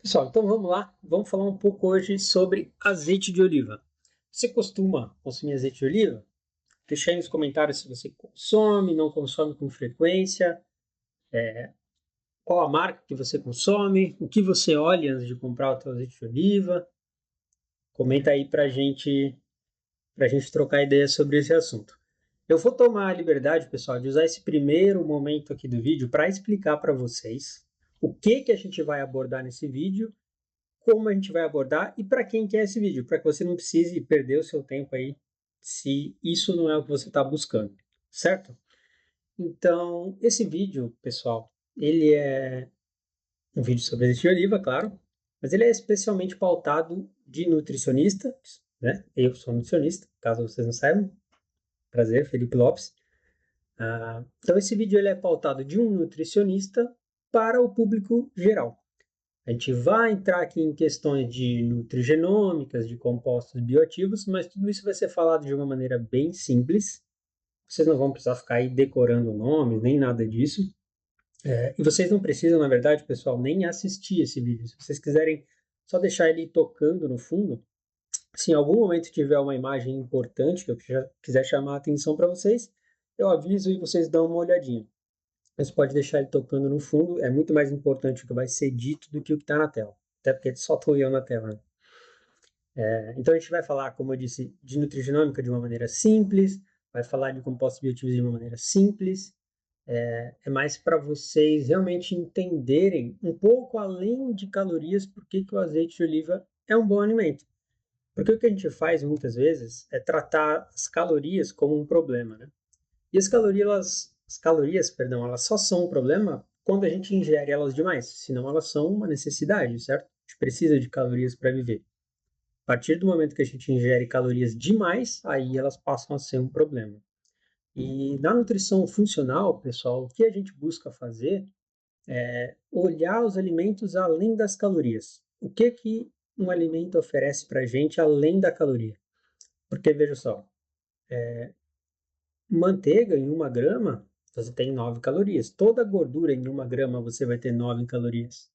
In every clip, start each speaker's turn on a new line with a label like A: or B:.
A: Pessoal, então vamos lá, vamos falar um pouco hoje sobre azeite de oliva. Você costuma consumir azeite de oliva? Deixa aí nos comentários se você consome, não consome com frequência, qual a marca que você consome, o que você olha antes de comprar o seu azeite de oliva. Comenta aí pra gente trocar ideias sobre esse assunto. Eu vou tomar a liberdade, pessoal, de usar esse primeiro momento aqui do vídeo para explicar para vocês o que a gente vai abordar nesse vídeo, como a gente vai abordar e para quem quer esse vídeo, para que você não precise perder o seu tempo aí se isso não é o que você está buscando, certo? Então, esse vídeo, pessoal, ele é um vídeo sobre azeite de oliva, claro, mas ele é especialmente pautado de nutricionistas, né? Eu sou nutricionista, caso vocês não saibam. Prazer, Felipe Lopes. Então, esse vídeo ele é pautado de um nutricionista para o público geral. A gente vai entrar aqui em questões de nutrigenômicas, de compostos bioativos, mas tudo isso vai ser falado de uma maneira bem simples. Vocês não vão precisar ficar aí decorando nomes, nem nada disso. E vocês não precisam, na verdade, pessoal, nem assistir esse vídeo. Se vocês quiserem só deixar ele tocando no fundo, se em algum momento tiver uma imagem importante que eu quiser chamar a atenção para vocês, eu aviso e vocês dão uma olhadinha. Mas pode deixar ele tocando no fundo, é muito mais importante o que vai ser dito do que o que está na tela. Até porque só estou eu na tela, né? Então a gente vai falar, como eu disse, de nutrigenômica de uma maneira simples, vai falar de compostos bioativos de uma maneira simples. É mais para vocês realmente entenderem um pouco além de calorias por que o azeite de oliva é um bom alimento. Porque o que a gente faz muitas vezes é tratar as calorias como um problema, né? E as calorias, perdão, elas só são um problema quando a gente ingere elas demais, senão elas são uma necessidade, certo? A gente precisa de calorias para viver. A partir do momento que a gente ingere calorias demais, aí elas passam a ser um problema. E na nutrição funcional, pessoal, o que a gente busca fazer é olhar os alimentos além das calorias. O que um alimento oferece para a gente além da caloria? Porque veja só, manteiga em 1 grama, você tem 9 calorias. Toda gordura em 1 grama você vai ter 9 calorias.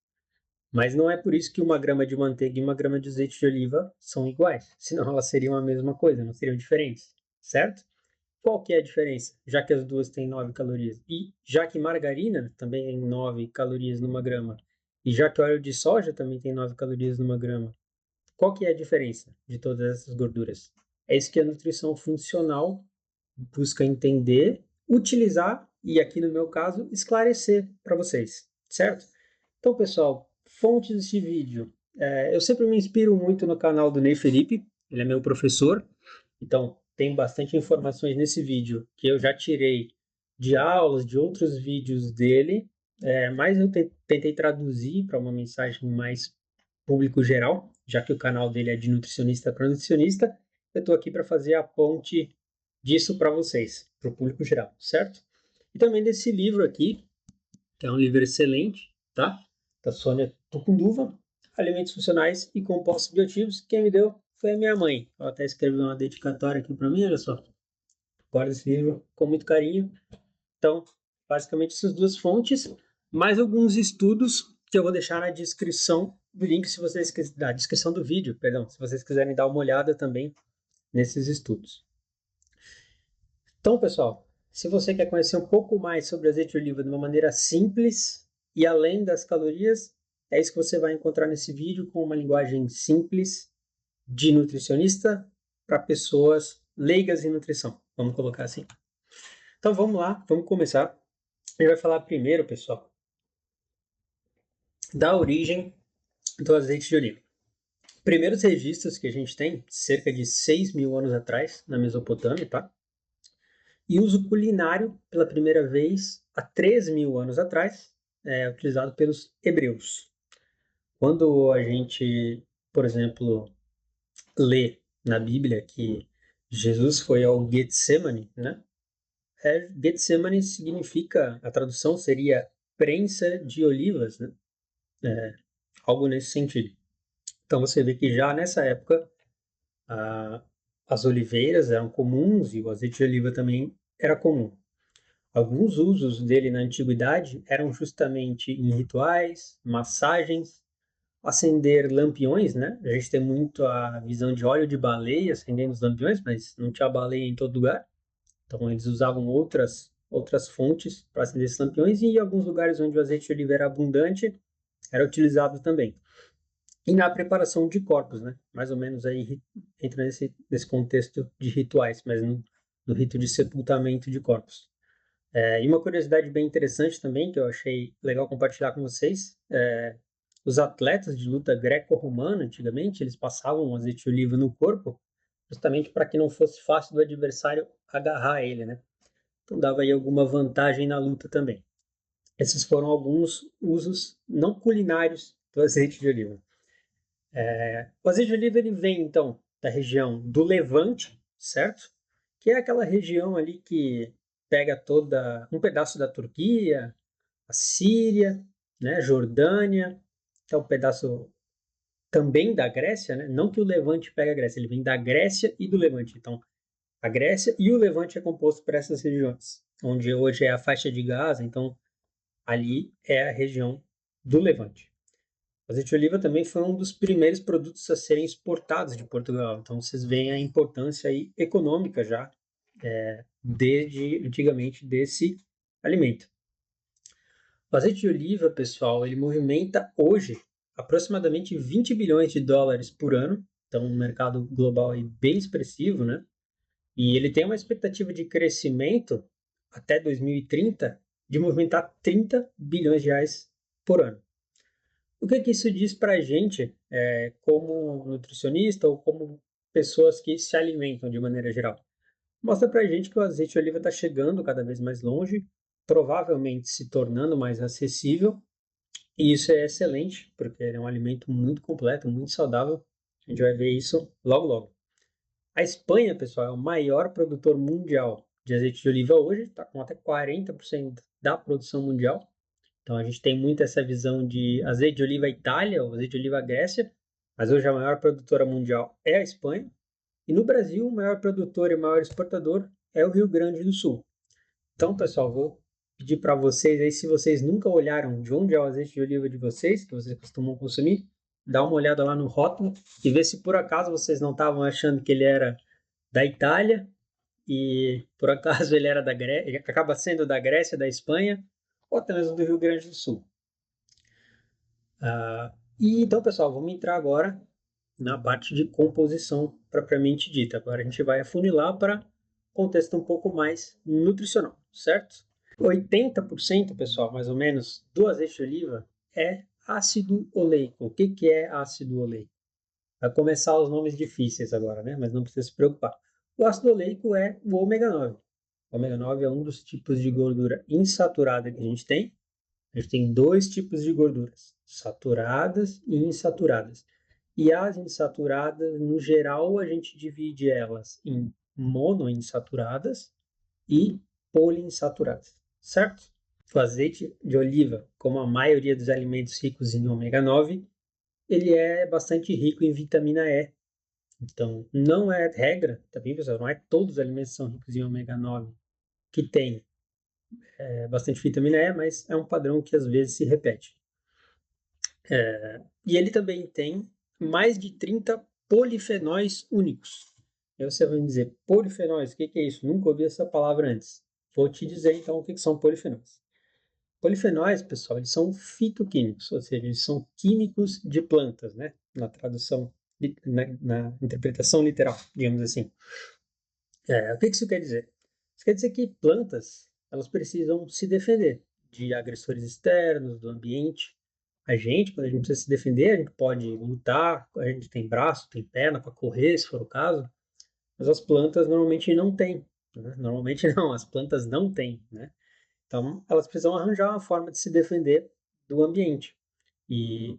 A: Mas não é por isso que 1 grama de manteiga e 1 grama de azeite de oliva são iguais. Senão elas seriam a mesma coisa, não seriam diferentes. Certo? Qual que é a diferença? Já que as duas têm 9 calorias. E já que margarina também tem 9 calorias 1 grama. E já que óleo de soja também tem 9 calorias 1 grama. Qual que é a diferença de todas essas gorduras? É isso que a nutrição funcional busca entender, utilizar e, aqui no meu caso, esclarecer para vocês, certo? Então, pessoal, fontes desse vídeo. Eu sempre me inspiro muito no canal do Ney Felipe, ele é meu professor, então tem bastante informações nesse vídeo que eu já tirei de aulas, de outros vídeos dele, mas eu tentei traduzir para uma mensagem mais público geral, já que o canal dele é de nutricionista para nutricionista, eu estou aqui para fazer a ponte disso para vocês, para o público geral, certo? E também desse livro aqui, que é um livro excelente, tá? Da Sônia Tucunduva, Alimentos Funcionais e Compostos Bioativos. Quem me deu foi a minha mãe. Ela até escreveu uma dedicatória aqui para mim, olha só. Guardo esse livro com muito carinho. Então, basicamente essas duas fontes, mais alguns estudos que eu vou deixar na descrição do link, se vocês na descrição do vídeo, perdão, se vocês quiserem dar uma olhada também nesses estudos. Então, pessoal, se você quer conhecer um pouco mais sobre azeite de oliva de uma maneira simples e além das calorias, é isso que você vai encontrar nesse vídeo com uma linguagem simples de nutricionista para pessoas leigas em nutrição. Vamos colocar assim. Então vamos lá, vamos começar. A gente vai falar primeiro, pessoal, da origem do azeite de oliva. Primeiros registros que a gente tem, cerca de 6.000 anos atrás, na Mesopotâmia, tá? E uso culinário, pela primeira vez, há 3.000 anos atrás, utilizado pelos hebreus. Quando a gente, por exemplo, lê na Bíblia que Jesus foi ao Getsemane, né? Getsemane significa, a tradução seria prensa de olivas, né? Algo nesse sentido. Então você vê que já nessa época a, as oliveiras eram comuns e o azeite de oliva também era comum. Alguns usos dele na antiguidade eram justamente em rituais, massagens acender lampiões, né? A gente tem muito a visão de óleo de baleia acendendo os lampiões, mas não tinha baleia em todo lugar. Então eles usavam outras fontes para acender esses lampiões e em alguns lugares onde o azeite de oliva era abundante, era utilizado também. E na preparação de corpos, né? Mais ou menos aí entra nesse contexto de rituais, mas no rito de sepultamento de corpos. E uma curiosidade bem interessante também, que eu achei legal compartilhar com vocês, os atletas de luta greco-romana, antigamente, eles passavam azeite de oliva no corpo, justamente para que não fosse fácil do adversário agarrar ele, né? Então dava aí alguma vantagem na luta também. Esses foram alguns usos não culinários do azeite de oliva. O azeite de oliva ele vem, então, da região do Levante, certo? Que é aquela região ali que pega toda um pedaço da Turquia, a Síria, né, Jordânia, que é um pedaço também da Grécia, né? Não que o Levante pegue a Grécia, ele vem da Grécia e do Levante. Então, a Grécia e o Levante é composto por essas regiões, onde hoje é a faixa de Gaza, então ali é a região do Levante. O azeite de oliva também foi um dos primeiros produtos a serem exportados de Portugal, então vocês veem a importância aí econômica já desde antigamente desse alimento. O azeite de oliva, pessoal, ele movimenta hoje aproximadamente 20 bilhões de dólares por ano, então um mercado global aí bem expressivo, né? E ele tem uma expectativa de crescimento até 2030 de movimentar 30 bilhões de reais por ano. O que que isso diz para a gente, como nutricionista ou como pessoas que se alimentam de maneira geral? Mostra para a gente que o azeite de oliva está chegando cada vez mais longe, provavelmente se tornando mais acessível, e isso é excelente, porque ele é um alimento muito completo, muito saudável. A gente vai ver isso logo logo. A Espanha, pessoal, é o maior produtor mundial de azeite de oliva hoje, está com até 40% da produção mundial. Então a gente tem muito essa visão de azeite de oliva Itália, ou azeite de oliva Grécia, mas hoje a maior produtora mundial é a Espanha. E no Brasil, o maior produtor e o maior exportador é o Rio Grande do Sul. Então, pessoal, vou pedir para vocês aí, se vocês nunca olharam de onde é o azeite de oliva de vocês, que vocês costumam consumir, dá uma olhada lá no rótulo e vê se por acaso vocês não estavam achando que ele era da Itália e por acaso ele era da Grécia, acaba sendo da Grécia, da Espanha ou até mesmo do Rio Grande do Sul. E então, pessoal, vamos entrar agora na parte de composição propriamente dita. Agora a gente vai afunilar para contexto um pouco mais nutricional, certo? 80%, pessoal, mais ou menos, do azeite de oliva é ácido oleico. O que que é ácido oleico? Vai começar os nomes difíceis agora, né? Mas não precisa se preocupar. O ácido oleico é o ômega 9. O ômega 9 é um dos tipos de gordura insaturada que a gente tem. A gente tem dois tipos de gorduras, saturadas e insaturadas. E as insaturadas, no geral, a gente divide elas em monoinsaturadas e poliinsaturadas, certo? O azeite de oliva, como a maioria dos alimentos ricos em ômega 9, ele é bastante rico em vitamina E. Então, não é regra, tá bem, pessoal? Não é todos os alimentos que são ricos em ômega 9 que têm bastante vitamina E, mas é um padrão que às vezes se repete. E ele também tem mais de 30 polifenóis únicos. Aí você vai me dizer, polifenóis, o que é isso? Nunca ouvi essa palavra antes. Vou te dizer então o que são polifenóis. Polifenóis, pessoal, eles são fitoquímicos, ou seja, eles são químicos de plantas, né? Na tradução, na interpretação literal, digamos assim. O que isso quer dizer? Isso quer dizer que plantas, elas precisam se defender de agressores externos, do ambiente. A gente, quando a gente precisa se defender, a gente pode lutar, a gente tem braço, tem perna para correr, se for o caso, mas as plantas normalmente não têm. Né? Normalmente não, as plantas não têm, né? Então, elas precisam arranjar uma forma de se defender do ambiente. E,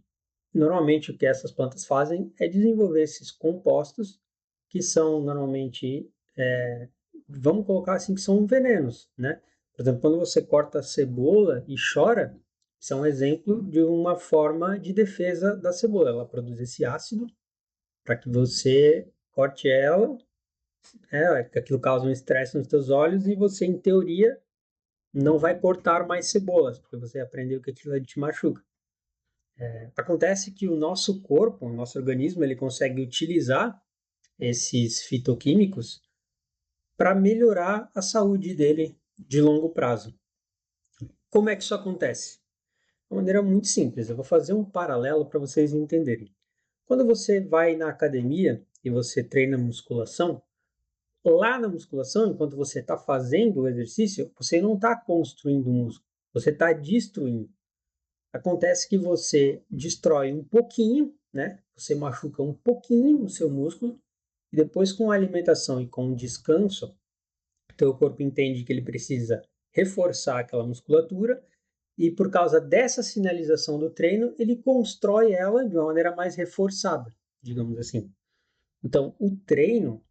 A: normalmente, o que essas plantas fazem é desenvolver esses compostos que são, normalmente, vamos colocar assim, que são venenos, né? Por exemplo, quando você corta a cebola e chora, isso é um exemplo de uma forma de defesa da cebola. Ela produz esse ácido para que você corte ela, aquilo causa um estresse nos teus olhos e você, em teoria, não vai cortar mais cebolas, porque você aprendeu que aquilo te machuca. Acontece que o nosso corpo, o nosso organismo, ele consegue utilizar esses fitoquímicos para melhorar a saúde dele de longo prazo. Como é que isso acontece? De uma maneira muito simples. Eu vou fazer um paralelo para vocês entenderem. Quando você vai na academia e você treina musculação, lá na musculação, enquanto você está fazendo o exercício, você não está construindo músculo, você está destruindo. Acontece que você destrói um pouquinho, né? Você machuca um pouquinho o seu músculo e depois com a alimentação e com o descanso, o teu corpo entende que ele precisa reforçar aquela musculatura e por causa dessa sinalização do treino, ele constrói ela de uma maneira mais reforçada, digamos assim. Então, o treino,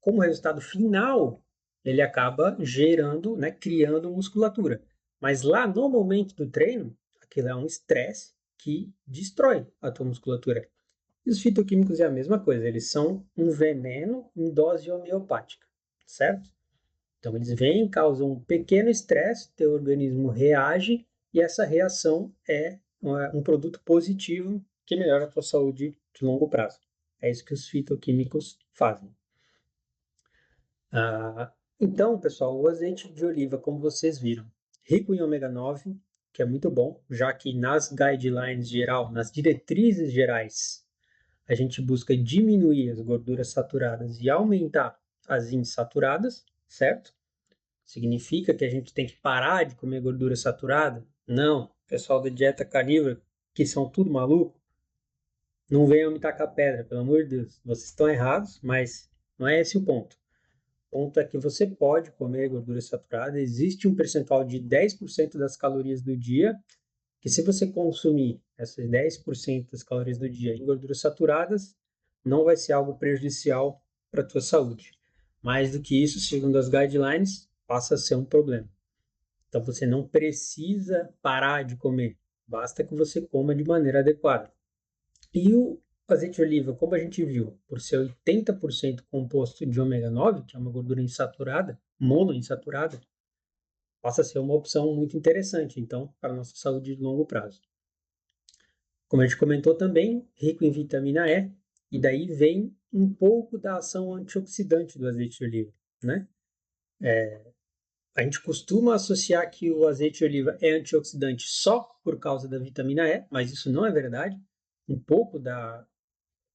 A: como resultado final, ele acaba gerando, né, criando musculatura. Mas lá no momento do treino, aquilo é um estresse que destrói a tua musculatura. E os fitoquímicos é a mesma coisa, eles são um veneno em dose homeopática, certo? Então eles vêm, causam um pequeno estresse, teu organismo reage e essa reação é um produto positivo que melhora a tua saúde de longo prazo. É isso que os fitoquímicos fazem. Então, pessoal, o azeite de oliva, como vocês viram, rico em ômega 9, que é muito bom, já que nas guidelines geral, nas diretrizes gerais, a gente busca diminuir as gorduras saturadas e aumentar as insaturadas, certo? Significa que a gente tem que parar de comer gordura saturada? Não. Pessoal da dieta carnívora, que são tudo maluco, não venham me tacar pedra, pelo amor de Deus. Vocês estão errados, mas não é esse o ponto. O ponto é que você pode comer gordura saturada. Existe um percentual de 10% das calorias do dia, que se você consumir essas 10% das calorias do dia em gorduras saturadas, não vai ser algo prejudicial para a tua saúde. Mais do que isso, segundo as guidelines, passa a ser um problema. Então você não precisa parar de comer, basta que você coma de maneira adequada. E o azeite de oliva, como a gente viu, por ser 80% composto de ômega 9, que é uma gordura insaturada, monoinsaturada, passa a ser uma opção muito interessante, então, para a nossa saúde de longo prazo. Como a gente comentou também, rico em vitamina E, e daí vem um pouco da ação antioxidante do azeite de oliva, né? A gente costuma associar que o azeite de oliva é antioxidante só por causa da vitamina E, mas isso não é verdade. Um pouco da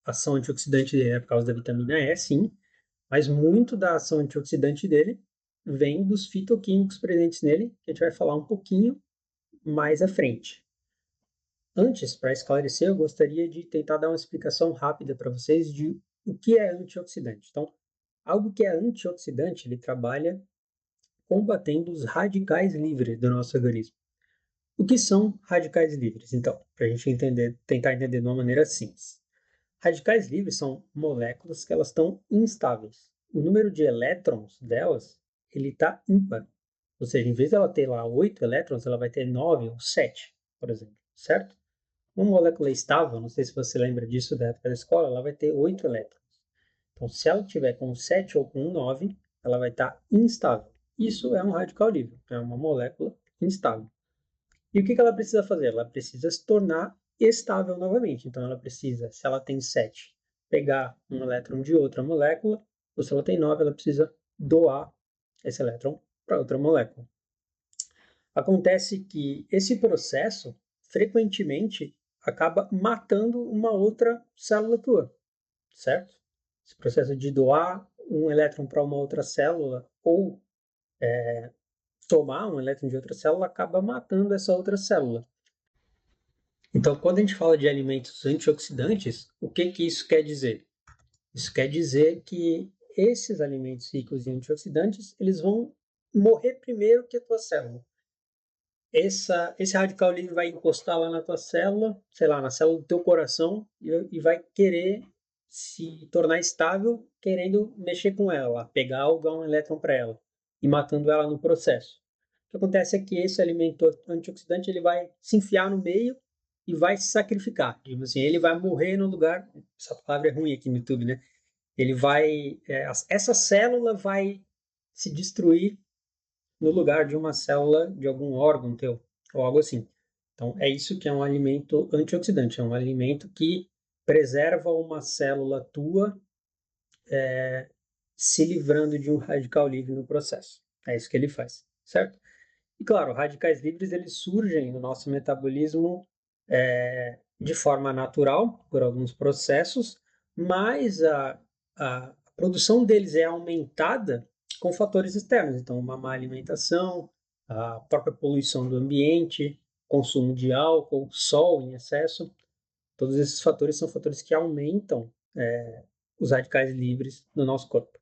A: ação antioxidante dele é por causa da vitamina E, sim, mas muito da ação antioxidante dele vem dos fitoquímicos presentes nele, que a gente vai falar um pouquinho mais à frente. Antes, para esclarecer, eu gostaria de tentar dar uma explicação rápida para vocês de o que é antioxidante. Então, algo que é antioxidante, ele trabalha combatendo os radicais livres do nosso organismo. O que são radicais livres? Então, para a gente tentar entender de uma maneira simples. Radicais livres são moléculas que elas estão instáveis. O número de elétrons delas, ele está ímpar. Ou seja, em vez dela ter lá 8 elétrons, ela vai ter 9 ou 7, por exemplo, certo? Uma molécula estável, não sei se você lembra disso da época da escola, ela vai ter 8 elétrons. Então, se ela tiver com 7 ou com 9, ela vai estar instável. Isso é um radical livre, é uma molécula instável. E o que ela precisa fazer? Ela precisa se tornar estável novamente. Então, ela precisa, se ela tem 7, pegar um elétron de outra molécula, ou se ela tem 9, ela precisa doar esse elétron para outra molécula. Acontece que esse processo, frequentemente, acaba matando uma outra célula tua, certo? Esse processo de doar um elétron para uma outra célula ou tomar um elétron de outra célula acaba matando essa outra célula. Então, quando a gente fala de alimentos antioxidantes, o que que isso quer dizer? Isso quer dizer que esses alimentos ricos em antioxidantes, eles vão morrer primeiro que a tua célula. Esse radical livre vai encostar lá na tua célula, sei lá, na célula do teu coração, e vai querer se tornar estável, querendo mexer com ela, pegar ou dar um elétron para ela, e matando ela no processo. O que acontece é que esse alimento antioxidante ele vai se enfiar no meio e vai se sacrificar. Tipo assim, ele vai morrer no lugar. Essa palavra é ruim aqui no YouTube, né? Ele vai. Essa célula vai se destruir no lugar de uma célula de algum órgão teu, ou algo assim. Então, é isso que é um alimento antioxidante, é um alimento que preserva uma célula tua se livrando de um radical livre no processo. É isso que ele faz, certo? E claro, radicais livres eles surgem no nosso metabolismo de forma natural, por alguns processos, mas a produção deles é aumentada com fatores externos. Então, uma má alimentação, a própria poluição do ambiente, consumo de álcool, sol em excesso, todos esses fatores são fatores que aumentam os radicais livres no nosso corpo.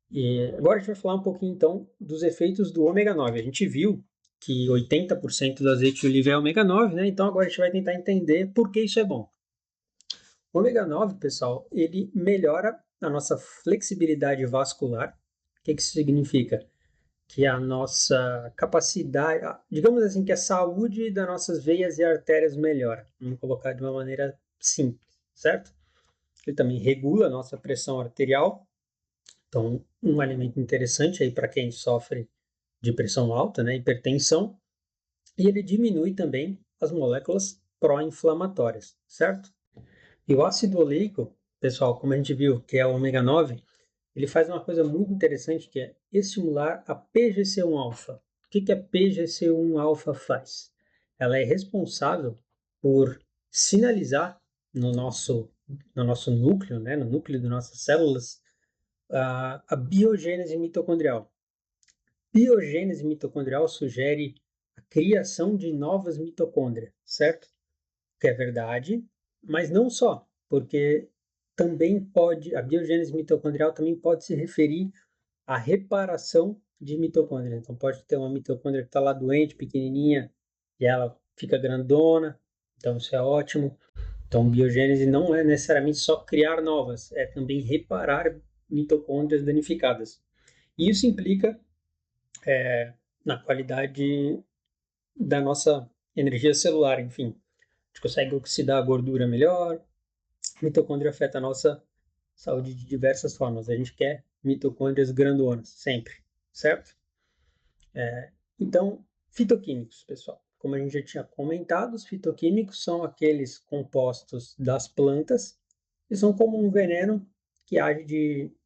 A: E agora a gente vai falar um pouquinho então dos efeitos do ômega 9. A gente viu que 80% do azeite de oliva é ômega 9, né? Então agora a gente vai tentar entender por que isso é bom. O ômega 9, pessoal, ele melhora a nossa flexibilidade vascular. O que isso significa? Que a nossa capacidade, digamos assim, que a saúde das nossas veias e artérias melhora. Vamos colocar de uma maneira simples, certo? Ele também regula a nossa pressão arterial. Então, um alimento interessante aí para quem sofre de pressão alta, né, hipertensão, e ele diminui também as moléculas pró-inflamatórias, certo? E o ácido oleico, pessoal, como a gente viu, que é o ômega 9, ele faz uma coisa muito interessante que é estimular a PGC1-alfa. O que a PGC1-alfa faz? Ela é responsável por sinalizar no nosso núcleo, né, no núcleo das nossas células, a biogênese mitocondrial. Biogênese mitocondrial sugere a criação de novas mitocôndrias, certo? Que é verdade, mas não só, porque também a biogênese mitocondrial também pode se referir à reparação de mitocôndrias. Então pode ter uma mitocôndria que está lá doente, pequenininha, e ela fica grandona, então isso é ótimo. Então biogênese não é necessariamente só criar novas, é também reparar mitocôndrias danificadas. E isso implica na qualidade da nossa energia celular, enfim. A gente consegue oxidar a gordura melhor. Mitocôndria afeta a nossa saúde de diversas formas. A gente quer mitocôndrias grandonas, sempre, certo? Então, fitoquímicos, pessoal. Como a gente já tinha comentado, os fitoquímicos são aqueles compostos das plantas que são como um veneno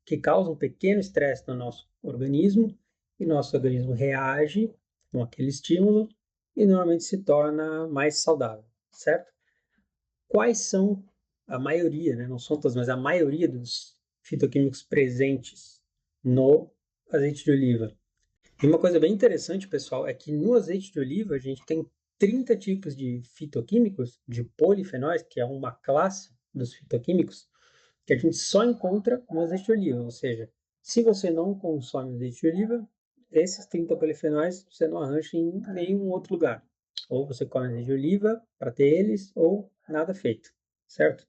A: que causa um pequeno estresse no nosso organismo e nosso organismo reage com aquele estímulo e normalmente se torna mais saudável, certo? Quais são a maioria, né? Não são todos, mas a maioria dos fitoquímicos presentes no azeite de oliva? E uma coisa bem interessante, pessoal, é que no azeite de oliva a gente tem 30 tipos de fitoquímicos, de polifenóis, que é uma classe dos fitoquímicos, que a gente só encontra no azeite de oliva. Ou seja, se você não consome azeite de oliva, esses 30 polifenóis você não arranja em nenhum outro lugar. Ou você come azeite de oliva para ter eles, ou nada feito, certo?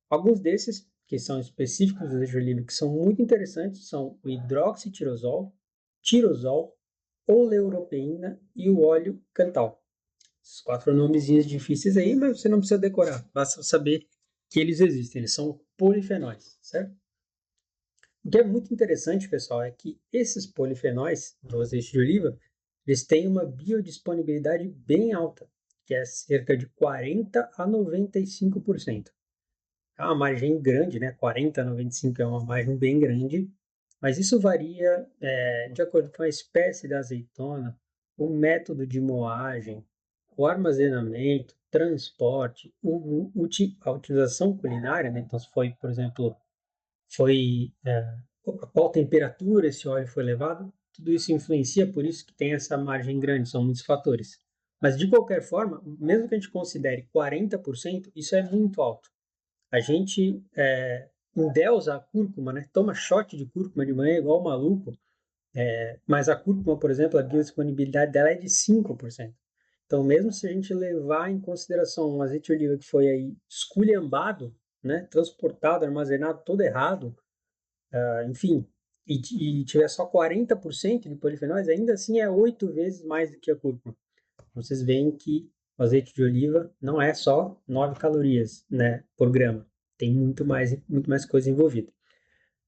A: Alguns desses, que são específicos do azeite de oliva, que são muito interessantes, são o hidroxitirosol, tirosol, oleuropeína e o óleo cantal. Esses 4 nomezinhos difíceis aí, mas você não precisa decorar, basta saber que eles existem, eles são polifenóis, certo? O que é muito interessante, pessoal, é que esses polifenóis do azeite de oliva, eles têm uma biodisponibilidade bem alta, que é cerca de 40 a 95%. É uma margem grande, né? 40 a 95 é uma margem bem grande, mas isso varia de acordo com a espécie da azeitona, o método de moagem, o armazenamento, transporte, a utilização culinária, né? Então, se foi, por exemplo, a qual temperatura esse óleo foi levado, tudo isso influencia, por isso que tem essa margem grande, são muitos fatores. Mas, de qualquer forma, mesmo que a gente considere 40%, isso é muito alto. A gente endeusa a cúrcuma, né? Toma shot de cúrcuma de manhã igual maluco, mas a cúrcuma, por exemplo, a biodisponibilidade dela é de 5%. Então, mesmo se a gente levar em consideração um azeite de oliva que foi aí esculhambado, né, transportado, armazenado todo errado, enfim, e tiver só 40% de polifenóis, ainda assim é 8 vezes mais do que a cúrcuma. Vocês veem que o azeite de oliva não é só 9 calorias, né, por grama. Tem muito mais coisa envolvida.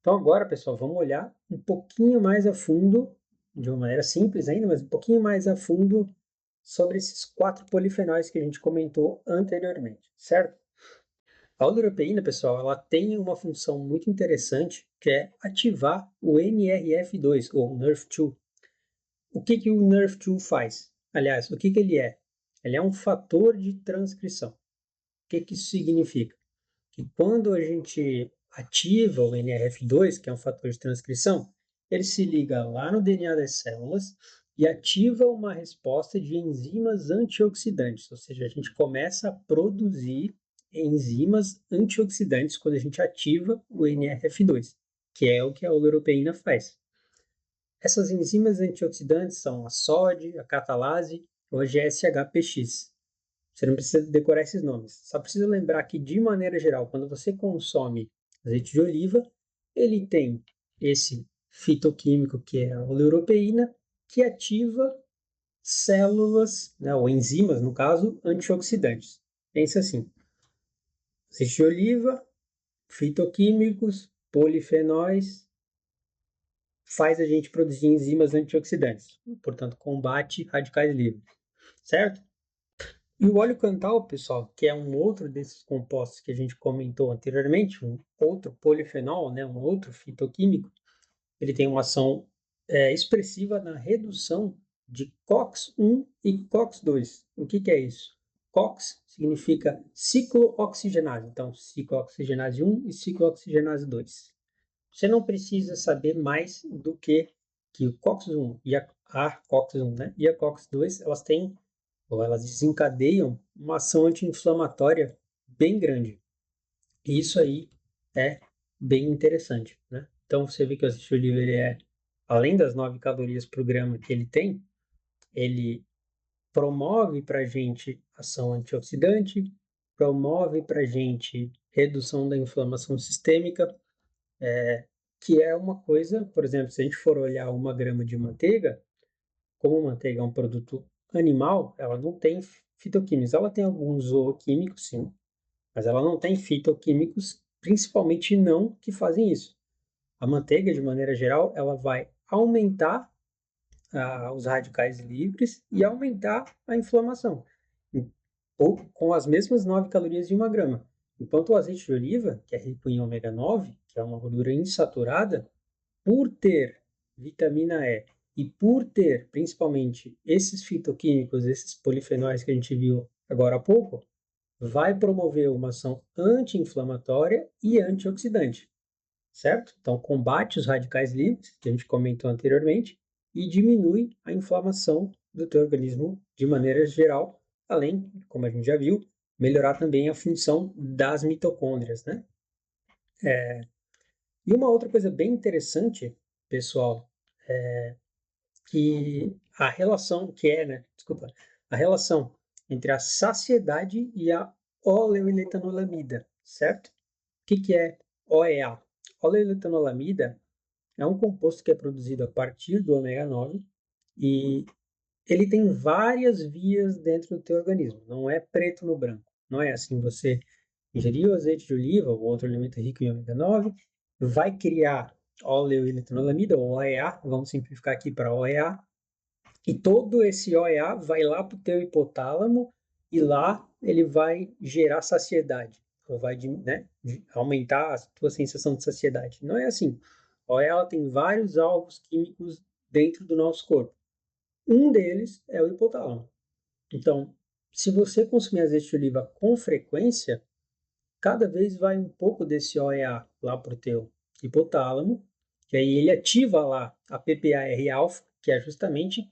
A: Então agora, pessoal, vamos olhar um pouquinho mais a fundo, de uma maneira simples ainda, mas um pouquinho mais a fundo sobre esses 4 polifenóis que a gente comentou anteriormente, certo? A oleuropeína, pessoal, ela tem uma função muito interessante, que é ativar o NRF2, ou NRF2. O que o NRF2 faz? Aliás, o que ele é? Ele é um fator de transcrição. O que isso significa? Que quando a gente ativa o NRF2, que é um fator de transcrição, ele se liga lá no DNA das células e ativa uma resposta de enzimas antioxidantes, ou seja, a gente começa a produzir enzimas antioxidantes quando a gente ativa o NRF2, que é o que a oleuropeína faz. Essas enzimas antioxidantes são a SOD, a catalase ou a GSH-PX. Você não precisa decorar esses nomes. Só precisa lembrar que, de maneira geral, quando você consome azeite de oliva, ele tem esse fitoquímico, que é a oleuropeína, que ativa células, né, ou enzimas, no caso, antioxidantes. Pensa assim: azeite de oliva, fitoquímicos, polifenóis, faz a gente produzir enzimas antioxidantes, portanto, combate radicais livres, certo? E o óleo cantal, pessoal, que é um outro desses compostos que a gente comentou anteriormente, um outro polifenol, né, um outro fitoquímico, ele tem uma ação expressiva na redução de COX-1 e COX-2. O que é isso? COX significa ciclooxigenase, então ciclooxigenase 1 e ciclooxigenase 2. Você não precisa saber mais do que o COX-1 e a COX-1, né, e a COX-2, elas têm ou elas desencadeiam uma ação anti-inflamatória bem grande. E isso aí é bem interessante, né? Então você vê que o azeite de oliva, ele é, além das 9 calorias por grama que ele promove para a gente ação antioxidante, promove para a gente redução da inflamação sistêmica, que é uma coisa, por exemplo, se a gente for olhar 1 grama de manteiga, como a manteiga é um produto animal, ela não tem fitoquímicos. Ela tem alguns zooquímicos, sim, mas ela não tem fitoquímicos, principalmente não que fazem isso. A manteiga, de maneira geral, ela vai aumentar os radicais livres e aumentar a inflamação, ou com as mesmas 9 calorias de 1 grama. Enquanto o azeite de oliva, que é rico em ômega 9, que é uma gordura insaturada, por ter vitamina E e por ter principalmente esses fitoquímicos, esses polifenóis que a gente viu agora há pouco, vai promover uma ação anti-inflamatória e antioxidante, certo? Então, combate os radicais livres, que a gente comentou anteriormente, e diminui a inflamação do teu organismo de maneira geral, além, como a gente já viu, melhorar também a função das mitocôndrias, né? E uma outra coisa bem interessante, pessoal, que a relação que é, né? Desculpa, a relação entre a saciedade e a oleoletanolamida, certo? O que é OEA? Oleoletanolamida é um composto que é produzido a partir do ômega 9 e ele tem várias vias dentro do teu organismo, não é preto no branco. Não é assim, você ingeriu azeite de oliva ou outro alimento rico em ômega 9, vai criar oleoeletanolamida, ou OEA, vamos simplificar aqui para OEA, e todo esse OEA vai lá para o teu hipotálamo e lá ele vai gerar saciedade, ou vai, né, aumentar a tua sensação de saciedade. Não é assim. A OEA ela tem vários alvos químicos dentro do nosso corpo. Um deles é o hipotálamo. Então, se você consumir azeite de oliva com frequência, cada vez vai um pouco desse OEA lá para o teu hipotálamo, que aí ele ativa lá a PPAR-alfa, que é justamente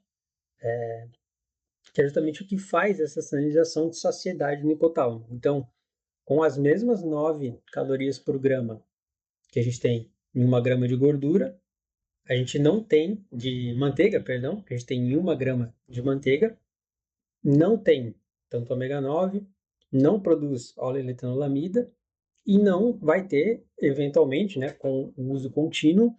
A: o que faz essa sinalização de saciedade no hipotálamo. Então, com as mesmas 9 calorias por grama que a gente tem em 1 grama de gordura, a gente não tem de manteiga, perdão, que a gente tem em 1 grama de manteiga, não tem tanto ômega 9, não produz oleoletanolamida e não vai ter, eventualmente, né, com o uso contínuo,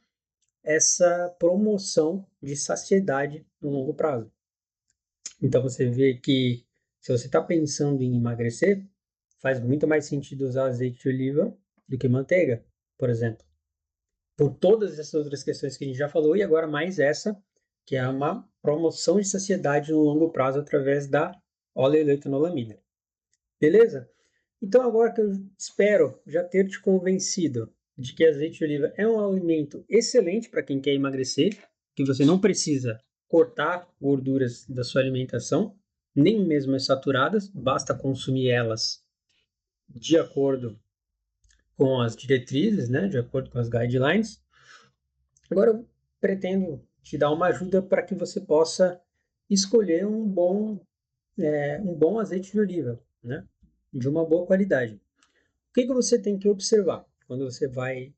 A: essa promoção de saciedade no longo prazo. Então você vê que se você está pensando em emagrecer, faz muito mais sentido usar azeite de oliva do que manteiga, por exemplo. Por todas essas outras questões que a gente já falou, e agora mais essa que é uma promoção de saciedade no longo prazo através da oleoletanolamida. Beleza? Então, agora que eu espero já ter te convencido de que azeite de oliva é um alimento excelente para quem quer emagrecer, que você não precisa cortar gorduras da sua alimentação, nem mesmo as saturadas, basta consumir elas de acordo com as diretrizes, né, de acordo com as guidelines. Agora eu pretendo te dar uma ajuda para que você possa escolher um bom azeite de oliva, né, de uma boa qualidade. O que você tem que observar quando você vai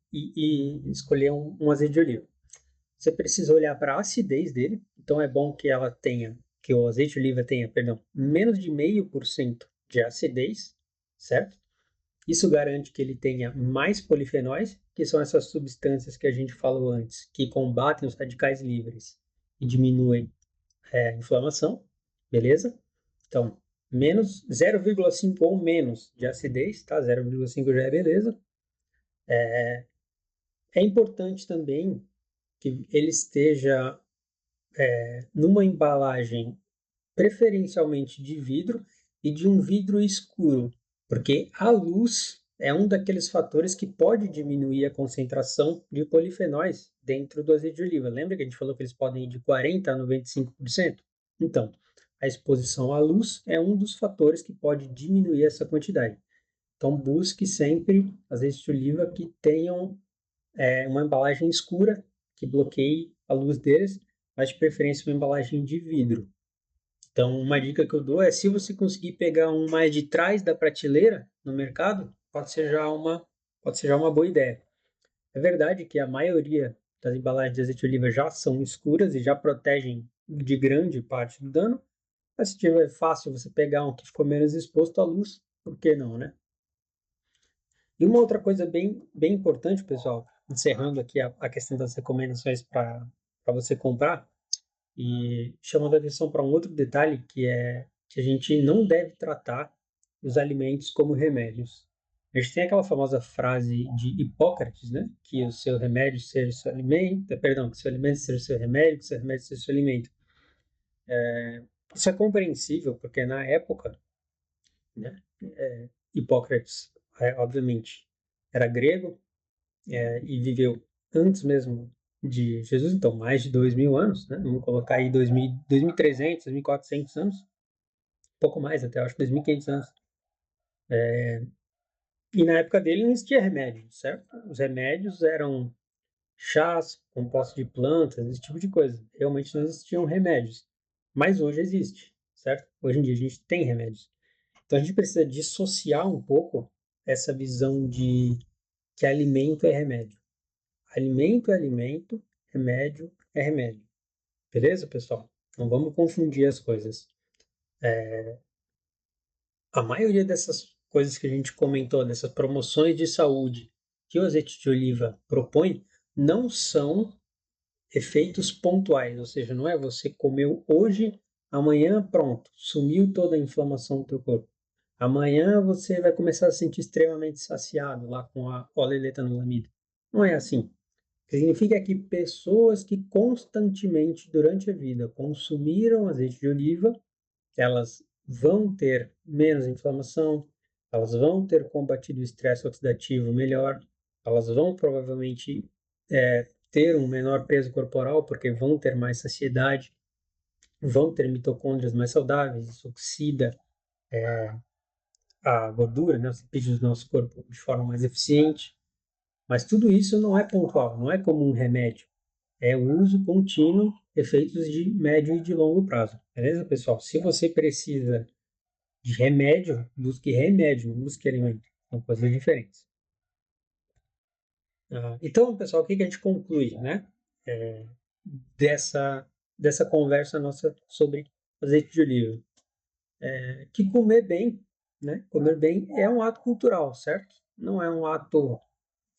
A: escolher um azeite de oliva? Você precisa olhar para a acidez dele, então é bom que o azeite de oliva tenha, perdão, menos de 0,5% de acidez, certo? Isso garante que ele tenha mais polifenóis, que são essas substâncias que a gente falou antes, que combatem os radicais livres e diminuem a inflamação, beleza? Então, menos 0,5 ou menos de acidez, tá? 0,5 já é beleza. É importante também que ele esteja numa embalagem preferencialmente de vidro e de um vidro escuro, porque a luz é um daqueles fatores que pode diminuir a concentração de polifenóis dentro do azeite de oliva. Lembra que a gente falou que eles podem ir de 40% a 95%? Então, a exposição à luz é um dos fatores que pode diminuir essa quantidade. Então, busque sempre azeites de oliva que tenham uma embalagem escura, que bloqueie a luz deles, mas de preferência uma embalagem de vidro. Então, uma dica que eu dou é, se você conseguir pegar um mais de trás da prateleira no mercado, pode ser já uma boa ideia. É verdade que a maioria das embalagens de azeite de oliva já são escuras e já protegem de grande parte do dano, mas se tiver fácil você pegar um que ficou menos exposto à luz, por que não, né? E uma outra coisa bem importante, pessoal, encerrando aqui a questão das recomendações para você comprar, e chamando a atenção para um outro detalhe, que é que a gente não deve tratar os alimentos como remédios. A gente tem aquela famosa frase de Hipócrates, né? Que o seu remédio seja o seu alimento, perdão, que o seu alimento seja o seu remédio, que o seu remédio seja o seu alimento. Isso é compreensível, porque na época, né, Hipócrates, obviamente, era grego, e viveu antes mesmo de Jesus, então mais de 2.000 anos, né? Vamos colocar aí 2.300, 2.400 anos, um pouco mais até, acho que 2.500 anos. E na época dele não existia remédio, certo? Os remédios eram chás, compostos de plantas, esse tipo de coisa. Realmente não existiam remédios. Mas hoje existe, certo? Hoje em dia a gente tem remédios. Então a gente precisa dissociar um pouco essa visão de que alimento é remédio. Alimento é alimento, remédio é remédio. Beleza, pessoal? Não vamos confundir as coisas. A maioria dessas coisas que a gente comentou, dessas promoções de saúde que o azeite de oliva propõe, não são efeitos pontuais, ou seja, não é você comeu hoje, amanhã pronto, sumiu toda a inflamação do teu corpo. Amanhã você vai começar a se sentir extremamente saciado lá com a oleoletanolamida. Não é assim. Significa que pessoas que constantemente durante a vida consumiram azeite de oliva, elas vão ter menos inflamação, elas vão ter combatido o estresse oxidativo melhor, elas vão provavelmente ter um menor peso corporal, porque vão ter mais saciedade, vão ter mitocôndrias mais saudáveis, isso oxida a gordura, né, os lipídios do nosso corpo de forma mais eficiente. Mas tudo isso não é pontual, não é como um remédio. É o uso contínuo, efeitos de médio e de longo prazo. Beleza, pessoal? Se você precisa de remédio, busque remédio, não busque alimento. São coisas diferentes. Então, pessoal, o que a gente conclui, né? É, dessa conversa nossa sobre azeite de oliva? Que comer bem, né? Comer bem é um ato cultural, certo? Não é um ato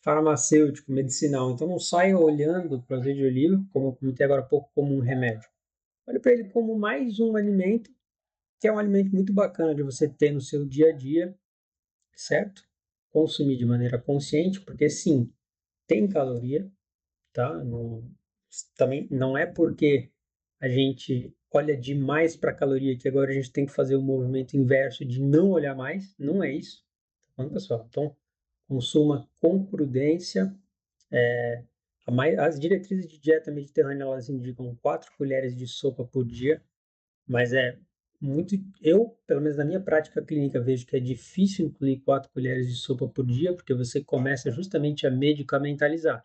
A: farmacêutico, medicinal. Então não saia olhando para o azeite de oliva, como eu comentei agora há pouco, como um remédio. Olhe para ele como mais um alimento, que é um alimento muito bacana de você ter no seu dia a dia, certo? Consumir de maneira consciente, porque sim, tem caloria, tá? Não, também não é porque a gente olha demais para a caloria, que agora a gente tem que fazer o movimento inverso de não olhar mais. Não é isso, tá bom, pessoal? Então, consuma com prudência. As diretrizes de dieta mediterrânea, elas indicam 4 colheres de sopa por dia, mas é muito, eu, pelo menos na minha prática clínica, vejo que é difícil incluir 4 colheres de sopa por dia, porque você começa justamente a medicamentalizar.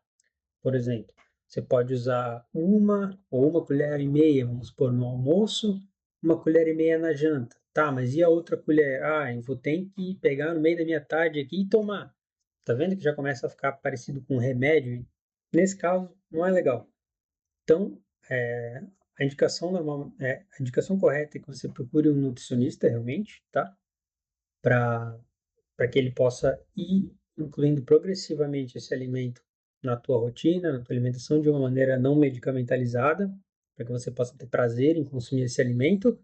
A: Por exemplo, você pode usar uma ou uma colher e meia, vamos supor, no almoço, uma colher e meia na janta. Tá, mas e a outra colher? Ah, eu vou ter que pegar no meio da minha tarde aqui e tomar. Tá vendo que já começa a ficar parecido com um remédio? Nesse caso, não é legal. Então, a indicação normal, a indicação correta é que você procure um nutricionista realmente, tá? Para que ele possa ir incluindo progressivamente esse alimento na tua rotina, na tua alimentação de uma maneira não medicamentalizada, para que você possa ter prazer em consumir esse alimento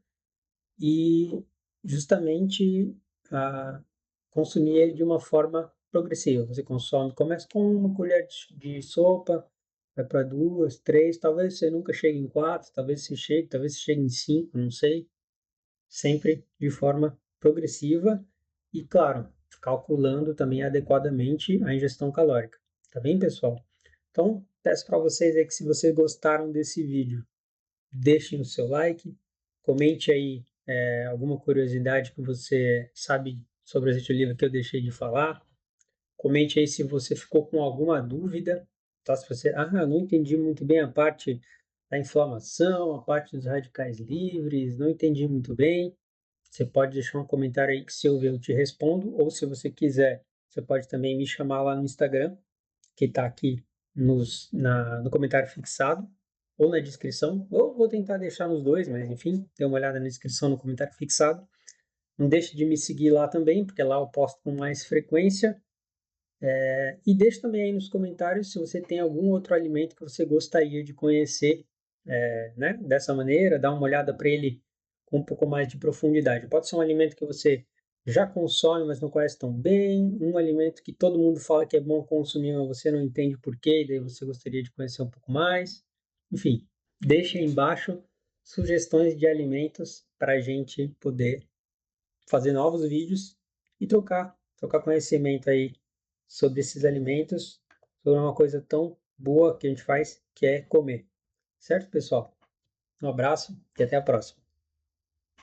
A: e justamente consumir ele de uma forma progressiva. Você consome, começa com uma colher de sopa, vai para duas, três, talvez você nunca chegue em quatro, talvez você chegue em cinco, não sei. Sempre de forma progressiva e, claro, calculando também adequadamente a ingestão calórica. Tá bem, pessoal? Então, peço para vocês aí que se vocês gostaram desse vídeo, deixem o seu like, comente aí alguma curiosidade que você sabe sobre azeite de oliva que eu deixei de falar. Comente aí se você ficou com alguma dúvida, tá? Se você, não entendi muito bem a parte da inflamação, a parte dos radicais livres, não entendi muito bem. Você pode deixar um comentário aí que se eu ver eu te respondo, ou se você quiser, você pode também me chamar lá no Instagram, que está aqui no comentário fixado, ou na descrição, ou vou tentar deixar nos dois, mas enfim, dê uma olhada na descrição, no comentário fixado. Não deixe de me seguir lá também, porque lá eu posto com mais frequência. E deixe também aí nos comentários se você tem algum outro alimento que você gostaria de conhecer, né? Dessa maneira, dá uma olhada para ele com um pouco mais de profundidade. Pode ser um alimento que você já consome, mas não conhece tão bem, um alimento que todo mundo fala que é bom consumir, mas você não entende por quê, e daí você gostaria de conhecer um pouco mais. Enfim, deixe aí embaixo sugestões de alimentos para a gente poder fazer novos vídeos e trocar conhecimento aí sobre esses alimentos, sobre uma coisa tão boa que a gente faz, que é comer. Certo, pessoal? Um abraço e até a próxima.